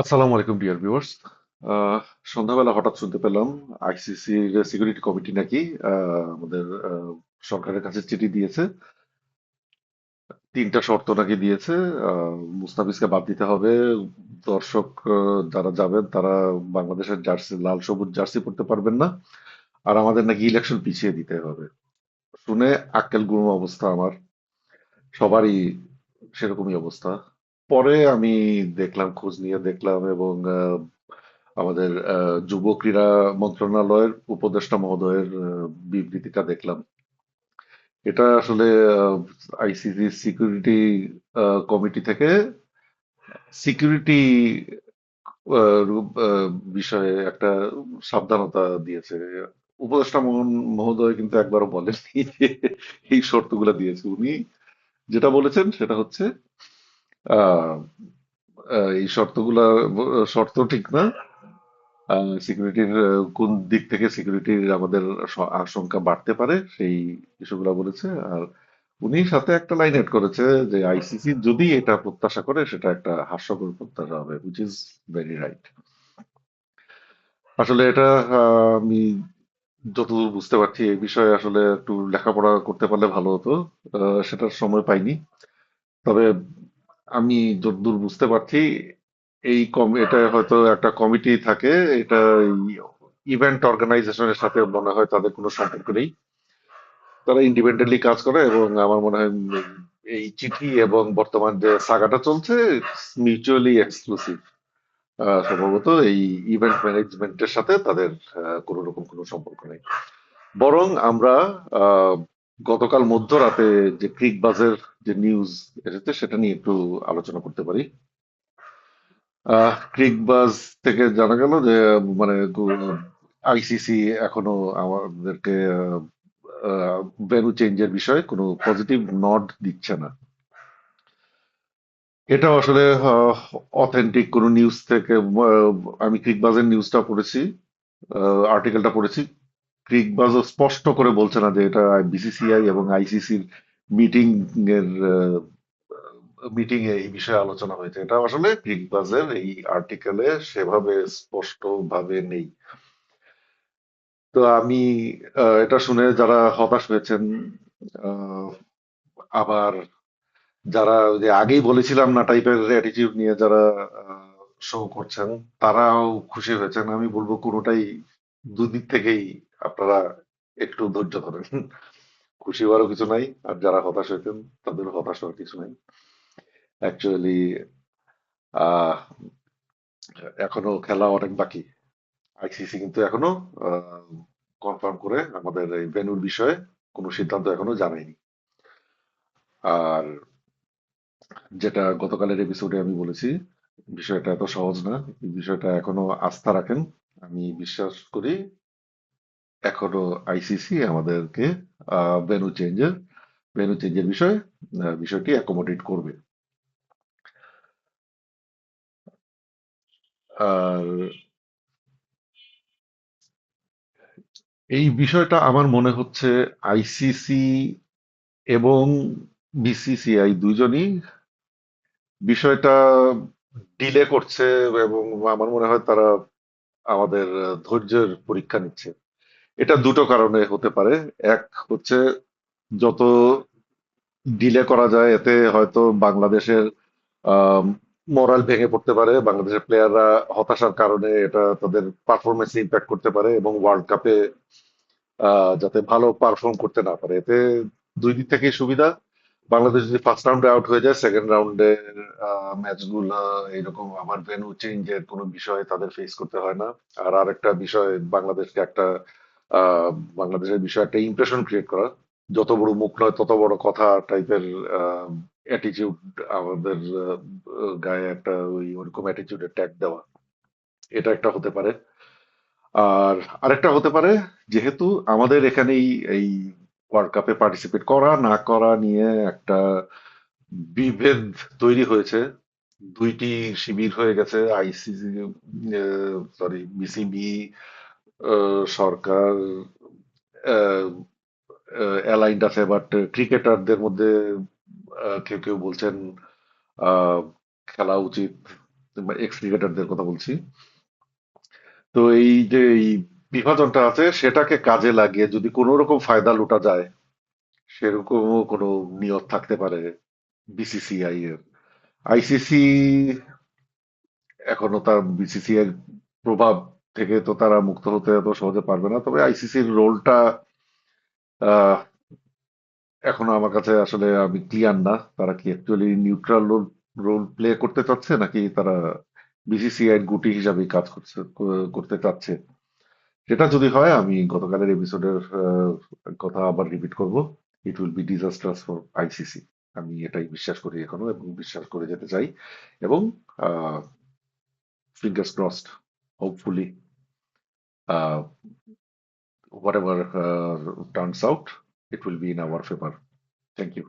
আসসালামু আলাইকুম dear viewers. আহ, সন্ধ্যাবেলা হঠাৎ শুনতে পেলাম আইসিসির সিকিউরিটি কমিটি নাকি আমাদের সরকারের কাছে চিঠি দিয়েছে। তিনটা শর্ত নাকি দিয়েছে। মুস্তাফিজকে বাদ দিতে হবে। দর্শক যারা যাবেন তারা বাংলাদেশের জার্সি, লাল সবুজ জার্সি পরতে পারবেন না। আর আমাদের নাকি ইলেকশন পিছিয়ে দিতে হবে। শুনে আক্কেল গুম অবস্থা আমার, সবারই সেরকমই অবস্থা। পরে আমি দেখলাম, খোঁজ নিয়ে দেখলাম, এবং আমাদের যুব ক্রীড়া মন্ত্রণালয়ের উপদেষ্টা মহোদয়ের বিবৃতিটা দেখলাম। এটা আসলে আইসিসি সিকিউরিটি কমিটি থেকে সিকিউরিটি বিষয়ে একটা সাবধানতা দিয়েছে। উপদেষ্টা মহোদয় কিন্তু একবারও বলেননি যে এই শর্তগুলো দিয়েছে। উনি যেটা বলেছেন সেটা হচ্ছে আহ এই শর্তগুলা শর্ত ঠিক না। সিকিউরিটির কোন দিক থেকে সিকিউরিটির আমাদের আশঙ্কা বাড়তে পারে সেই বিষয়গুলো বলেছে। আর উনি সাথে একটা লাইন এড করেছে যে আইসিসি যদি এটা প্রত্যাশা করে সেটা একটা হাস্যকর প্রত্যাশা হবে, হুইচ ইজ ভেরি রাইট। আসলে এটা আমি যতদূর বুঝতে পারছি এই বিষয়ে আসলে একটু লেখাপড়া করতে পারলে ভালো হতো। সেটার সময় পাইনি। তবে আমি যতদূর বুঝতে পারছি এটা হয়তো একটা কমিটি থাকে। এটা ইভেন্ট অর্গানাইজেশনের সাথে মনে হয় তাদের কোনো সম্পর্ক নেই। তারা ইন্ডিপেন্ডেন্টলি কাজ করে, এবং আমার মনে হয় এই চিঠি এবং বর্তমান যে সাগাটা চলছে মিউচুয়ালি এক্সক্লুসিভ। সম্ভবত এই ইভেন্ট ম্যানেজমেন্টের সাথে তাদের কোনো রকম কোনো সম্পর্ক নেই। বরং আমরা আহ, গতকাল মধ্যরাতে যে ক্রিকবাজের যে নিউজ এসেছে সেটা নিয়ে একটু আলোচনা করতে পারি। ক্রিকবাজ থেকে জানা গেল যে মানে আইসিসি এখনো আমাদেরকে ভেন্যু চেঞ্জের বিষয়ে কোনো পজিটিভ নড দিচ্ছে না। এটা আসলে অথেন্টিক কোনো নিউজ থেকে আমি ক্রিকবাজের নিউজটা পড়েছি, আর্টিকেলটা পড়েছি। ক্রিকবাজও স্পষ্ট করে বলছে না যে এটা বিসিসিআই এবং আইসিসির মিটিং এর মিটিং এ এই বিষয়ে আলোচনা হয়েছে। এটা আসলে ক্রিকবাজের এই আর্টিকেলে সেভাবে স্পষ্ট ভাবে নেই। তো আমি এটা শুনে যারা হতাশ হয়েছেন, আহ, আবার যারা ওই যে আগেই বলেছিলাম না টাইপের অ্যাটিটিউড নিয়ে যারা শো করছেন, তারাও খুশি হয়েছেন। আমি বলবো কোনোটাই, দুদিক থেকেই আপনারা একটু ধৈর্য ধরেন। খুশি হওয়ারও কিছু নাই, আর যারা হতাশ হয়েছেন তাদের হতাশ হওয়ার কিছু নাই। অ্যাকচুয়ালি আহ এখনো খেলা অনেক বাকি। আইসিসি কিন্তু এখনো কনফার্ম করে আমাদের এই ভেন্যুর বিষয়ে কোনো সিদ্ধান্ত এখনো জানায়নি। আর যেটা গতকালের এপিসোডে আমি বলেছি, বিষয়টা এত সহজ না। এই বিষয়টা এখনো আস্থা রাখেন। আমি বিশ্বাস করি এখনো আইসিসি আমাদেরকে ভেন্যু চেঞ্জের বিষয়ে বিষয়টি অ্যাকোমোডেট করবে। আর এই বিষয়টা আমার মনে হচ্ছে আইসিসি এবং বিসিসিআই দুজনই বিষয়টা ডিলে করছে, এবং আমার মনে হয় তারা আমাদের ধৈর্যের পরীক্ষা নিচ্ছে। এটা দুটো কারণে হতে পারে। এক হচ্ছে, যত ডিলে করা যায় এতে হয়তো বাংলাদেশের মোরাল ভেঙে পড়তে পারে। বাংলাদেশের প্লেয়াররা হতাশার কারণে এটা তাদের পারফরমেন্সে ইম্প্যাক্ট করতে পারে, এবং ওয়ার্ল্ড কাপে যাতে ভালো পারফর্ম করতে না পারে। এতে দুই দিক থেকেই সুবিধা। বাংলাদেশ যদি ফার্স্ট রাউন্ডে আউট হয়ে যায়, সেকেন্ড রাউন্ডে ম্যাচগুলো এরকম আমার ভেন্যু চেঞ্জের কোনো বিষয় তাদের ফেস করতে হয় না। আর আরেকটা বিষয়, বাংলাদেশকে একটা আহ, বাংলাদেশের বিষয়ে একটা ইমপ্রেশন ক্রিয়েট করা, যত বড় মুখ নয় তত বড় কথা টাইপের অ্যাটিটিউড আমাদের গায়ে একটা ওরকম অ্যাটিটিউডের ট্যাগ দেওয়া, এটা একটা হতে পারে। আর আরেকটা হতে পারে, যেহেতু আমাদের এখানেই এই ওয়ার্ল্ড কাপে পার্টিসিপেট করা না করা নিয়ে একটা বিভেদ তৈরি হয়েছে। দুইটি শিবির হয়ে গেছে, আইসিসি, সরি বিসিবি, সরকার অ্যালাইন্ড আছে, বাট ক্রিকেটারদের মধ্যে কেউ কেউ বলছেন আহ, খেলা উচিত। এক্স ক্রিকেটারদের কথা বলছি। তো এই যে এই বিভাজনটা আছে সেটাকে কাজে লাগিয়ে যদি কোনো রকম ফায়দা লুটা যায়, সেরকমও কোনো নিয়ত থাকতে পারে বিসিসিআই এর। আইসিসি এখনো তার বিসিসিআই প্রভাব থেকে তো তারা মুক্ত হতে এত সহজে পারবে না, তবে আইসিসির রোলটা এখনো আমার কাছে আসলে আমি ক্লিয়ার না, তারা কি actually neutral roll roll play করতে চাচ্ছে নাকি তারা বিসিসিআই গুটি হিসাবে কাজ করতে চাচ্ছে। সেটা যদি হয়, আমি গতকালের এপিসোডের কথা আবার রিপিট করব, it will be disasters for ICC. আমি এটাই বিশ্বাস করি এখনো এবং বিশ্বাস করে যেতে চাই। এবং fingers crossed, hopefully whatever turns out, it will be in our favor. Thank you.